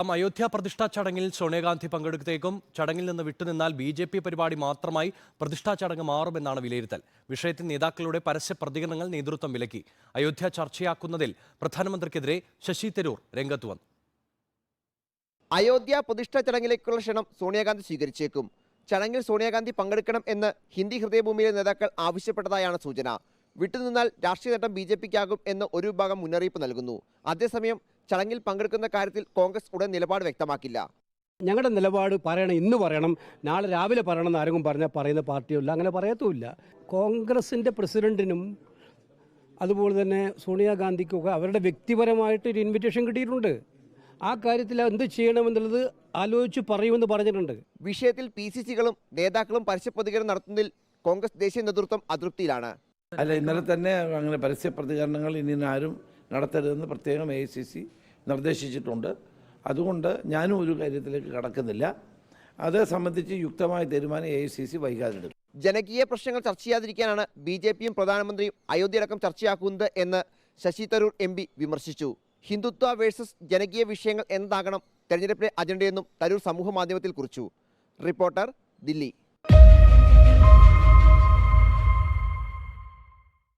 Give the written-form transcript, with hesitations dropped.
അയോധ്യ പ്രതിഷ്ഠാ ചടങ്ങിൽ സോണിയാഗാന്ധി പങ്കെടുത്തേക്കും. ചടങ്ങിൽ നിന്ന് വിട്ടുനിന്നാൽ ബി.ജെ.പി. പരിപാടി മാത്രമായി പ്രതിഷ്ഠാ ചടങ്ങ് മാറുമെന്നാണ് വിലയിരുത്തൽ. വിഷയത്തിൽ നേതാക്കളുടെ പരസ്യ പ്രതികരണങ്ങൾ നേതൃത്വം വിലക്കി. അയോധ്യ ചർച്ചയാക്കുന്നതിൽ പ്രധാനമന്ത്രിക്കെതിരെ ശശി തരൂർ രംഗത്ത് വന്നു. അയോധ്യ പ്രതിഷ്ഠാ ചടങ്ങിലേക്കുള്ള ക്ഷണം സോണിയാഗാന്ധി സ്വീകരിച്ചേക്കും. ചടങ്ങിൽ സോണിയാഗാന്ധി പങ്കെടുക്കണം എന്ന് ഹിന്ദി ഹൃദയഭൂമിയിലെ നേതാക്കൾ ആവശ്യപ്പെട്ടതായാണ് സൂചന. വിട്ടുനിന്നാൽ രാഷ്ട്രീയ നേട്ടം ബി.ജെ.പിക്കാകും എന്ന് ഒരു വിഭാഗം മുന്നറിയിപ്പ് നൽകുന്നു. അതേസമയം ചടങ്ങിൽ പങ്കെടുക്കുന്ന കാര്യത്തിൽ കോൺഗ്രസ് ഉടൻ നിലപാട് വ്യക്തമാക്കില്ല. ഞങ്ങളുടെ നിലപാട് പറയണം, ഇന്ന് പറയണം, നാളെ രാവിലെ പറയണം എന്ന് ആരെങ്കിലും പറഞ്ഞാൽ പറയുന്ന പാർട്ടിയല്ല, അങ്ങനെ പറയത്തുമില്ല. കോൺഗ്രസിൻ്റെ പ്രസിഡന്റിനും അതുപോലെ തന്നെ സോണിയാഗാന്ധിക്കൊക്കെ അവരുടെ വ്യക്തിപരമായിട്ട് ഒരു ഇൻവിറ്റേഷൻ കിട്ടിയിട്ടുണ്ട്. ആ കാര്യത്തിൽ എന്ത് ചെയ്യണമെന്നുള്ളത് ആലോചിച്ച് പറയുമെന്ന് പറഞ്ഞിട്ടുണ്ട്. വിഷയത്തിൽ PCCകളും നേതാക്കളും പരസ്യ പ്രതികരണം നടത്തുന്നതിൽ കോൺഗ്രസ് ദേശീയ നേതൃത്വം അതൃപ്തിയിലാണ്. അല്ല, ഇന്നലെ തന്നെ അങ്ങനെ പരസ്യ പ്രതികരണങ്ങൾ ഇനി ആരും നടത്തരുതെന്ന് പ്രത്യേകം AICC നിർദ്ദേശിച്ചിട്ടുണ്ട്. അതുകൊണ്ട് ഞാനും ഒരു കാര്യത്തിലേക്ക് കടക്കുന്നില്ല. അത് സംബന്ധിച്ച് യുക്തമായ തീരുമാനം AICC വൈകാതെ എടുക്കും. ജനകീയ പ്രശ്നങ്ങൾ ചർച്ച ചെയ്യാതിരിക്കാനാണ് BJPയും പ്രധാനമന്ത്രിയും അയോധ്യയടക്കം ചർച്ചയാക്കുന്നത് എന്ന് ശശി തരൂർ MP വിമർശിച്ചു. ഹിന്ദുത്വ വേഴ്സസ് ജനകീയ വിഷയങ്ങൾ എന്നതാകണം തെരഞ്ഞെടുപ്പിലെ അജണ്ടയെന്നും തരൂർ സമൂഹ മാധ്യമത്തിൽ കുറിച്ചു. റിപ്പോർട്ടർ, ദില്ലി.